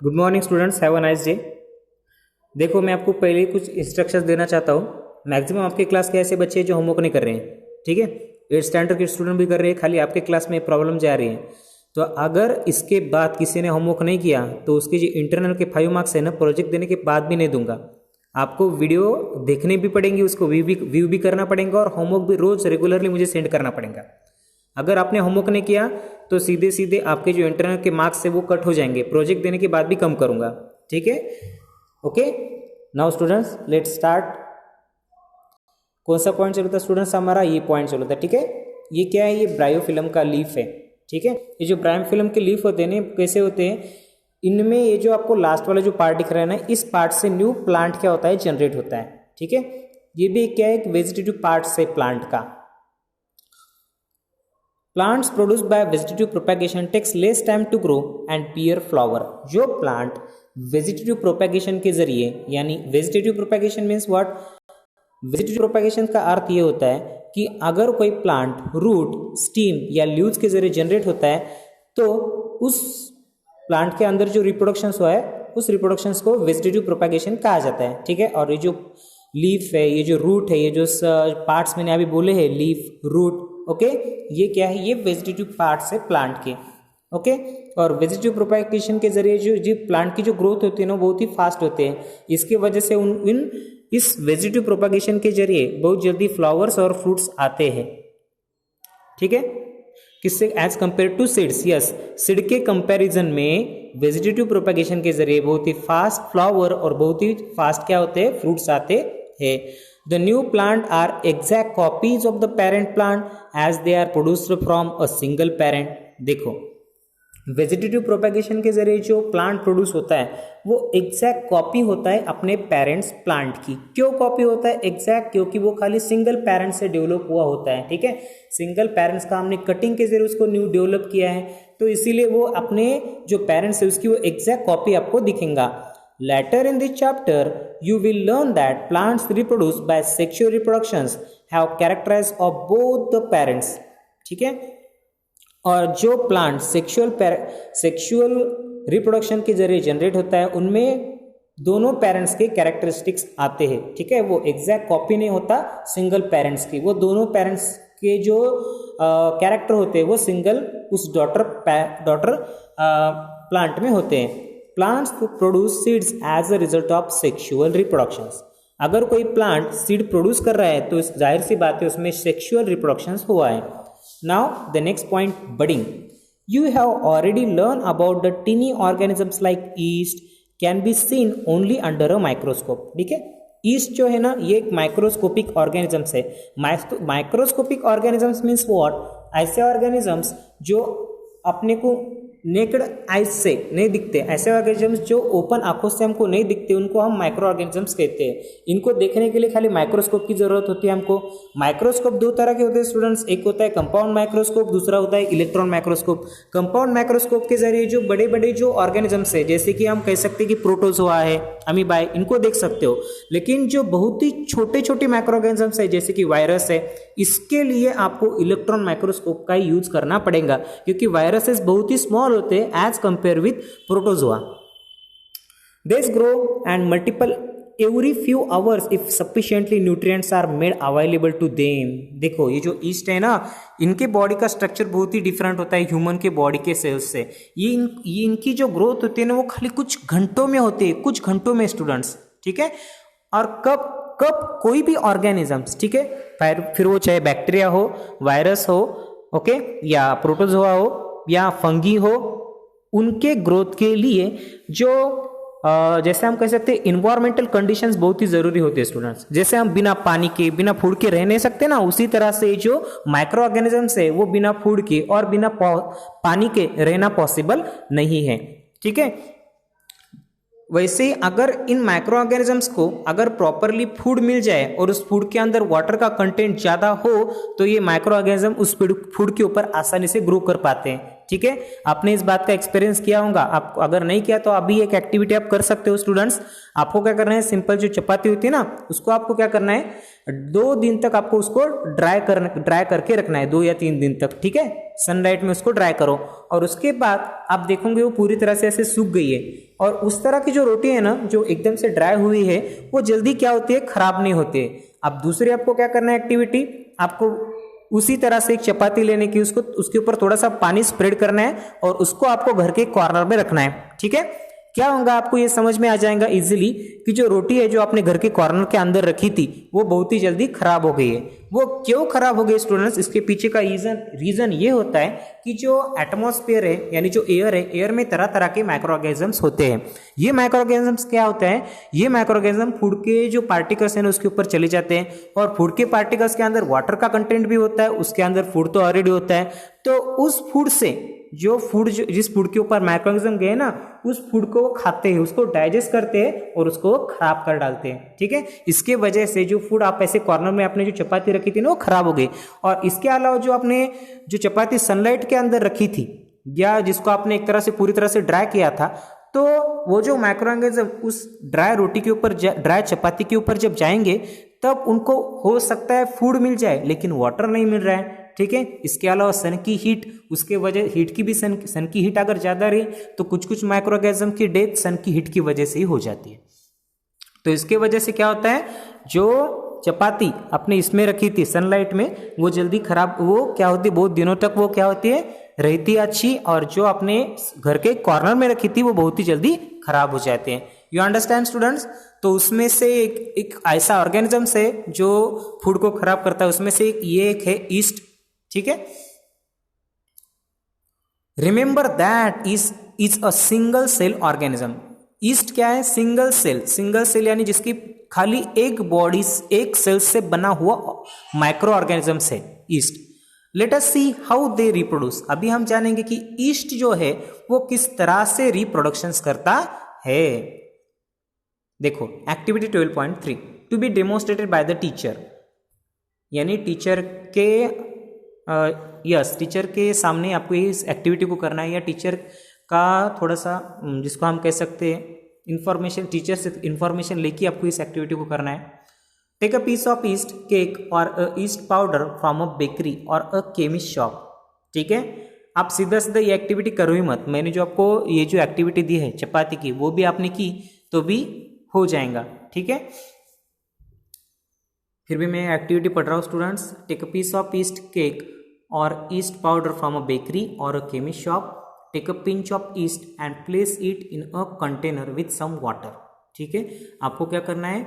Good morning students, have a nice day. देखो, मैं आपको पहले कुछ इंस्ट्रक्शंस देना चाहता हूँ। मैक्सिमम आपके क्लास के ऐसे बच्चे हैं जो होमवर्क नहीं कर रहे हैं, ठीक है। 8th स्टैंडर्ड के स्टूडेंट भी कर रहे हैं, खाली आपके क्लास में प्रॉब्लम जा रही है। तो अगर इसके बाद किसी ने होमवर्क नहीं किया तो उसके जो इंटरनल के 5 मार्क्स है ना, प्रोजेक्ट देने के बाद भी नहीं दूंगा। आपको वीडियो देखने भी पड़ेंगी, उसको व्यू भी करना पड़ेगा और होमवर्क भी रोज रेगुलरली मुझे सेंड करना पड़ेगा। अगर आपने होमवर्क नहीं किया तो सीधे सीधे आपके जो इंटरनल के मार्क्स है वो कट हो जाएंगे। प्रोजेक्ट देने के बाद भी कम करूंगा, ठीक है। Okay, now students let start. कौन सा पॉइंट चलता है स्टूडेंट्स? हमारा ये पॉइंट चलता है, ठीक है। ये क्या है? ये ब्रायोफिल्म का लीफ है, ठीक है। ये जो ब्रायोफिल्म के लीफ होते हैं ना, कैसे होते हैं? इनमें ये जो आपको लास्ट वाला जो पार्ट दिख रहा है ना, इस पार्ट से न्यू प्लांट क्या होता है, जनरेट होता है, ठीक है। ये भी क्या है? एक वेजिटेटिव पार्ट से प्लांट का। Plants produced by vegetative propagation takes less time to grow and bear flower. जो प्लांट वेजिटेटिव प्रोपेगेशन के जरिए, यानी vegetative propagation means what? Vegetative propagation का अर्थ ये होता है कि अगर कोई प्लांट रूट, स्टीम या लीव्स के जरिए जनरेट होता है तो उस प्लांट के अंदर जो रिप्रोडक्शंस हुआ है उस रिप्रोडक्शंस को वेजिटेटिव प्रोपेगेशन कहा जाता है, ठीक है। और ये जो लीफ है, ये जो रूट है, ये जो पार्ट्स मैंने अभी बोले हैं, लीफ, रूट, ओके, ये क्या है? ये वेजिटेटिव पार्ट्स है प्लांट के, ओके। और वेजिटेटिव प्रोपेगेशन के जरिए जो प्लांट की जो ग्रोथ होती है ना, बहुत ही फास्ट होते हैं। इसकी वजह से इस वेजिटेटिव प्रोपेगेशन के जरिए बहुत जल्दी फ्लावर्स और फ्रूट्स आते हैं, ठीक है। किससे? As compare to seeds. Yes, seed के कंपैरिजन में वेजिटेटिव प्रोपेगेशन के जरिए बहुत ही फास्ट फ्लावर और बहुत ही फास्ट क्या होते हैं? फ्रूट्स आते हैं। The new plant are exact copies of the parent plant as they are produced from a single parent। देखो, वेजिटेटिव प्रोपेगेशन के जरिए जो प्लांट प्रोड्यूस होता है वो एग्जैक्ट कॉपी होता है अपने पेरेंट्स प्लांट की। क्यों कॉपी होता है एग्जैक्ट? क्योंकि वो खाली सिंगल पेरेंट से डेवलप हुआ होता है, ठीक है। सिंगल पेरेंट्स का हमने कटिंग के जरिए उसको न्यू डेवलप किया है, तो इसीलिए वो अपने जो पेरेंट्स है उसकी वो एग्जैक्ट कॉपी आपको दिखेगा। Later in this chapter, you will learn that plants reproduce by sexual reproductions have characteristics of both the parents, ठीक है। और जो प्लांट सेक्सुअल रिप्रोडक्शन के जरिए जनरेट होता है उनमें दोनों पेरेंट्स के कैरेक्टरिस्टिक्स आते हैं, ठीक है। वो एग्जैक्ट कॉपी नहीं होता सिंगल पेरेंट्स की, वो दोनों पेरेंट्स के जो कैरेक्टर होते हैं वो सिंगल उस डॉटर प्लांट में होते हैं। Plants produce seeds as a result of sexual reproductions. अगर कोई प्लांट सीड प्रोड्यूस कर रहा है तो जाहिर सी बात है उसमें सेक्सुअल रिप्रोडक्शंस हुआ है। Now the next point, budding. You have already learn about the tiny organisms like yeast can be seen only under a microscope, ठीक है। ईस्ट जो है ना, ये एक माइक्रोस्कोपिक ऑर्गेनिजम्स है। Microscopic organisms means what? ऐसे ऑर्गेनिजम्स जो अपने को नेकेड आइज से नहीं दिखते, ऐसे ऑर्गेनिजम्स जो ओपन आंखों से हमको नहीं दिखते, उनको हम माइक्रो ऑर्गेनिजम्स कहते हैं। इनको देखने के लिए खाली माइक्रोस्कोप की जरूरत होती है हमको। माइक्रोस्कोप दो तरह के होते हैं स्टूडेंट्स, एक होता है कंपाउंड माइक्रोस्कोप, दूसरा होता है इलेक्ट्रॉन माइक्रोस्कोप। कंपाउंड माइक्रोस्कोप के जरिए जो बड़े बड़े जो ऑर्गेनिजम्स है, जैसे कि हम कह सकते हैं कि प्रोटोजोआ है, अमीबाए, इनको देख सकते हो। लेकिन जो बहुत ही छोटे छोटे माइक्रो ऑर्गेनिजम्स है जैसे कि वायरस है, इसके लिए आपको इलेक्ट्रॉन माइक्रोस्कोप का यूज करना पड़ेगा, क्योंकि वायरसेस बहुत ही स्मॉल होते हैं as compare with protozoa. These grow and multiple every few hours if sufficiently nutrients are made available to them। देखो, ये जो ईस्ट है ना, इनके बॉडी का स्ट्रक्चर बहुत ही डिफरेंट होता है ह्यूमन के बॉडी के सेल्स से। ये इनकी जो ग्रोथ होती है ना वो खाली कुछ घंटों में होती है, कुछ घंटों में स्टूडेंट्स, ठीक है। और कब कोई भी ऑर्गेनिजम्स, ठीक है, फिर वो चाहे बैक्टीरिया हो, वायरस हो, ओके, या प्रोटोजोआ हो या फंगी हो, उनके ग्रोथ के लिए जो जैसे हम कह सकते हैं इन्वायरमेंटल कंडीशंस बहुत ही जरूरी होती है स्टूडेंट्स। जैसे हम बिना पानी के, बिना फूड के रह नहीं सकते ना, उसी तरह से जो माइक्रो ऑर्गेनिजम्स है वो बिना फूड के और बिना पानी के रहना पॉसिबल नहीं है, ठीक है। वैसे ही अगर इन माइक्रो ऑर्गेनिजम्स को अगर प्रॉपरली फूड मिल जाए और उस फूड के अंदर वाटर का कंटेंट ज्यादा हो तो ये माइक्रो ऑर्गेनिज्म उस फूड के ऊपर आसानी से ग्रो कर पाते हैं, ठीक है, आपने इस बात का एक्सपीरियंस किया होगा। आप अगर नहीं किया तो अभी एक एक्टिविटी आप कर सकते हो स्टूडेंट्स। आपको क्या करना है, सिंपल जो चपाती होती है ना, उसको आपको क्या करना है, 2 दिन तक आपको उसको ड्राई करके रखना है, 2 या 3 दिन तक, ठीक है, सनलाइट में उसको ड्राई करो। और उसके बाद आप देखोगे वो पूरी तरह से ऐसे सूख गई है। और उस तरह की जो रोटी है ना, जो एकदम से ड्राई हुई है, वो जल्दी क्या होती है, खराब नहीं होती है। अब दूसरी आपको क्या करना है एक्टिविटी, आपको उसी तरह से एक चपाती लेने की, उसको उसके ऊपर थोड़ा सा पानी स्प्रेड करना है और उसको आपको घर के कॉर्नर में रखना है। ठीक है, क्या होगा, आपको ये समझ में आ जाएगा इजीली कि जो रोटी है जो आपने घर के कॉर्नर के अंदर रखी थी वो बहुत ही जल्दी खराब हो गई है। वो क्यों खराब हो गई स्टूडेंट्स, इसके पीछे का रीजन ये होता है कि जो एटमॉस्फेयर है यानी जो एयर है, एयर में तरह तरह के माइक्रो ऑर्गेनिजम्स होते हैं। ये माइक्रो ऑर्गेनिजम्स क्या होता है, ये माइक्रो ऑर्गेनिज्म फूड के जो पार्टिकल्स हैं उसके ऊपर चले जाते हैं। और फूड के पार्टिकल्स के अंदर वाटर का कंटेंट भी होता है, उसके अंदर फूड तो ऑलरेडी होता है। तो उस फूड से जो जिस फूड के ऊपर माइक्रोऑर्गेनिज्म गए ना, उस फूड को वो खाते हैं, उसको डाइजेस्ट करते हैं और उसको खराब कर डालते हैं। ठीक है, इसके वजह से जो फूड आप ऐसे कॉर्नर में आपने जो चपाती रखी थी ना, वो खराब हो गई। और इसके अलावा जो आपने जो चपाती सनलाइट के अंदर रखी थी या जिसको आपने एक तरह से पूरी तरह से ड्राई किया था, तो वो जो माइक्रोऑर्गेनिज्म उस ड्राई रोटी के ऊपर, ड्राई चपाती के ऊपर जब जाएंगे, तब उनको हो सकता है फूड मिल जाए लेकिन वाटर नहीं मिल रहा है। ठीक है, इसके अलावा सन की हीट, उसके वजह हीट की भी सन की हीट अगर ज्यादा रही तो कुछ कुछ माइक्रोऑर्गेनिज्म की डेथ सन की हीट की वजह से ही हो जाती है। तो इसके वजह से क्या होता है, जो चपाती अपने इसमें रखी थी सनलाइट में, वो जल्दी खराब, वो क्या होती है, बहुत दिनों तक वो क्या होती है, रहती अच्छी। और जो अपने घर के कॉर्नर में रखी थी वो बहुत ही जल्दी खराब हो जाते हैं। You understand students. तो उसमें से एक ऐसा ऑर्गेनिज्म है जो फूड को खराब करता है, उसमें से ये एक है ईस्ट। ठीक है, remember that is a single cell organism. Yeast क्या है, सिंगल सेल यानी जिसकी खाली एक बॉडी, एक सेल से बना हुआ माइक्रो ऑर्गेनिज्म है east. Let us see how they reproduce. अभी हम जानेंगे कि ईस्ट जो है वो किस तरह से रिप्रोडक्शंस करता है। देखो activity 12.3 to be demonstrated by the teacher, यानी टीचर के टीचर के सामने आपको इस एक्टिविटी को करना है, या टीचर का थोड़ा सा जिसको हम कह सकते हैं इंफॉर्मेशन, टीचर से इंफॉर्मेशन लेके आपको इस एक्टिविटी को करना है। Take a piece of yeast cake और yeast powder from a bakery और अ केमिस्ट शॉप। ठीक है, आप सीधा सीधा ये एक्टिविटी करो ही मत। मैंने जो आपको ये जो एक्टिविटी दी है चपाती की, वो भी आपने की तो भी हो जाएगा। ठीक है, फिर भी मैं एक्टिविटी पढ़ रहा हूँ students. Take a piece of yeast cake और yeast powder from a bakery और a chemist shop. Take a pinch of yeast and place it in a container with some water. ठीक है, आपको क्या करना है,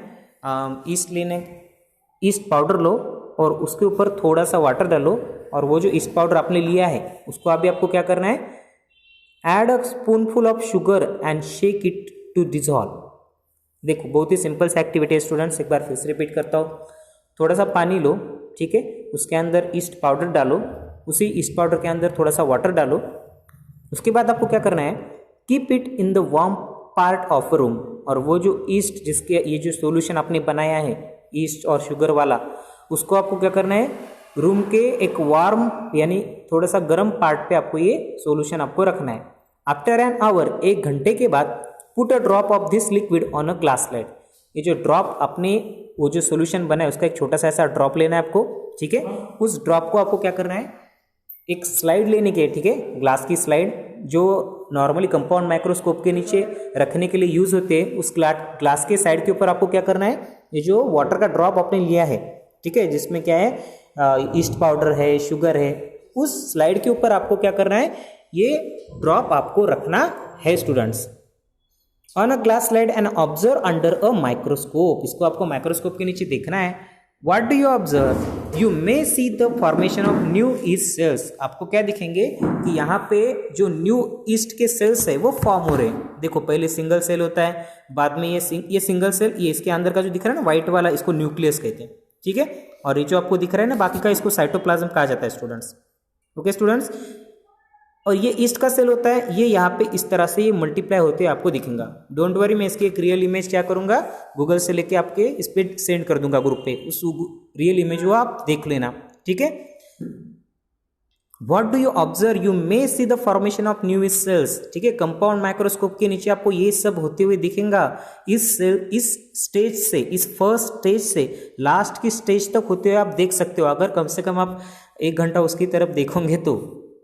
ईस्ट पाउडर लो और उसके ऊपर थोड़ा सा वाटर डालो, और वो जो ईस्ट पाउडर आपने लिया है उसको अभी आपको क्या करना है, add a spoonful of sugar and shake it to dissolve. देखो बहुत ही सिंपल सा एक्टिविटी है स्टूडेंट्स, एक बार फिर से रिपीट करता हूँ। थोड़ा सा पानी लो, ठीक है, उसके अंदर ईस्ट पाउडर डालो, उसी ईस्ट पाउडर के अंदर थोड़ा सा वाटर डालो। उसके बाद आपको क्या करना है, keep it in the warm part of a room. और वो जो ईस्ट, जिसके ये जो सॉल्यूशन आपने बनाया है ईस्ट और शुगर वाला, उसको आपको क्या करना है, रूम के एक वार्म यानी थोड़ा सा गर्म पार्ट पे आपको ये सॉल्यूशन आपको रखना है। आफ्टर एन आवर, 1 घंटे के बाद, put a drop of this liquid on a glass slide. ये जो ड्रॉप अपने वो जो सॉल्यूशन बना है उसका एक छोटा सा ऐसा ड्रॉप लेना है आपको। ठीक है, उस ड्रॉप को आपको क्या करना है, एक स्लाइड लेने की है। ठीक है, ग्लास की स्लाइड जो नॉर्मली कंपाउंड माइक्रोस्कोप के नीचे रखने के लिए यूज होते हैं, उस ग्लास के साइड के ऊपर आपको क्या करना है, ये जो वाटर का ड्रॉप आपने लिया है, ठीक है, जिसमें क्या है, ईस्ट पाउडर है, शुगर है, उस स्लाइड के ऊपर आपको क्या करना है, ये ड्रॉप आपको रखना है students on a glass slide and observe under a microscope. इसको आपको माइक्रोस्कोप के नीचे देखना है। What do you observe, you may see the formation of new east sales. आपको क्या दिखेंगे कि यहाँ पे जो न्यू ईस्ट के सेल्स है वो फॉर्म हो रहे हैं। देखो पहले सिंगल सेल होता है, बाद में ये सिंगल सेल, ये इसके अंदर का जो दिख रहा है ना व्हाइट वाला, इसको न्यूक्लियस कहते हैं। ठीक है, और ये जो आपको दिख रहा है ना बाकी का, इसको साइटोप्लाज्म कहा जाता है स्टूडेंट्स। ओके स्टूडेंट्स, और ये ईस्ट का सेल होता है, ये यहाँ पे इस तरह से ये मल्टीप्लाई होते हैं आपको दिखेगा। डोंट वरी, मैं इसकी एक रियल इमेज क्या करूंगा, गूगल से लेके आपके इस पे सेंड कर दूंगा ग्रुप पे, उस रियल इमेज को आप देख लेना। ठीक है, what do you observe, you may see the formation of new sales. ठीक है, कंपाउंड माइक्रोस्कोप के नीचे आपको ये सब होते हुए दिखेगा। इस स्टेज से, इस फर्स्ट स्टेज से लास्ट की स्टेज तक होते हुए आप देख सकते हो, अगर कम से कम आप 1 घंटा उसकी तरफ देखोगे तो।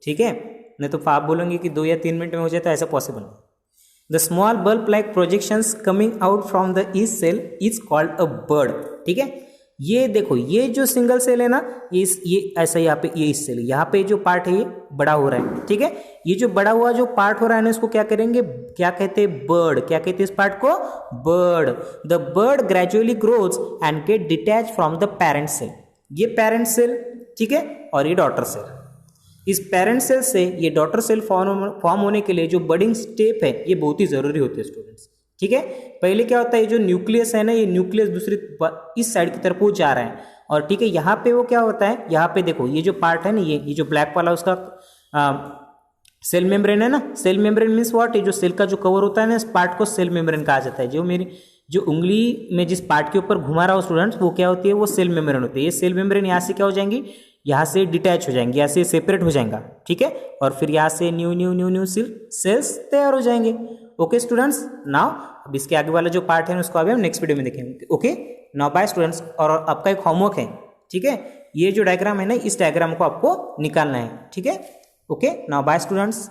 ठीक है, नहीं तो आप बोलेंगे कि 2 या 3 मिनट में हो जाए, तो ऐसा पॉसिबल नहीं। The small bulb like projections coming out from the yeast cell is called a bud. ठीक है, ये देखो, ये जो सिंगल सेल है ना, ये ऐसा यहाँ पे, ये इस सेल, यहाँ पे जो पार्ट है ये बड़ा हो रहा है। ठीक है, ये जो बड़ा हुआ जो पार्ट हो रहा है ना, इसको क्या करेंगे, क्या कहते हैं, बर्ड। क्या कहते हैं इस पार्ट को, bud. The bud gradually grows and get detach from the parent cell. ये पेरेंट सेल, ठीक है, और ये डॉटर सेल। इस पेरेंट सेल से ये डॉटर सेल फॉर्म होने के लिए जो बडिंग स्टेप है, ये बहुत ही जरूरी होती है स्टूडेंट्स। ठीक है, पहले क्या होता है, ये जो न्यूक्लियस है ना, ये न्यूक्लियस दूसरी इस साइड की तरफ वो जा रहा है, और ठीक है, यहाँ पे वो क्या होता है, यहाँ पे देखो, ये जो पार्ट है ना, ये जो ब्लैक वाला उसका सेल मेम्ब्रेन है ना। सेल मेम्ब्रेन मीन्स व्हाट, ये जो सेल का जो कवर होता है ना, इस पार्ट को सेल मेम्ब्रेन कहा जाता है। जो मेरी जो उंगली में जिस पार्ट के ऊपर घुमा रहा हूँ स्टूडेंट्स, वो क्या होती है, वो सेल मेम्ब्रेन होती है। ये सेल मेम्ब्रेन यहाँ से क्या हो जाएंगी, यहाँ से डिटैच हो जाएंगे, यहाँ से सेपरेट हो जाएगा। ठीक है, और फिर यहाँ से new new new new sales तैयार हो जाएंगे। ओके स्टूडेंट्स, नाउ अब इसके आगे वाला जो पार्ट है उसको अभी हम नेक्स्ट वीडियो में देखेंगे। Okay, now bye students. और आपका एक होमवर्क है, ठीक है, ये जो डायग्राम है ना, इस डायग्राम को आपको निकालना है। ठीक है, ओके, नाउ बाय स्टूडेंट्स।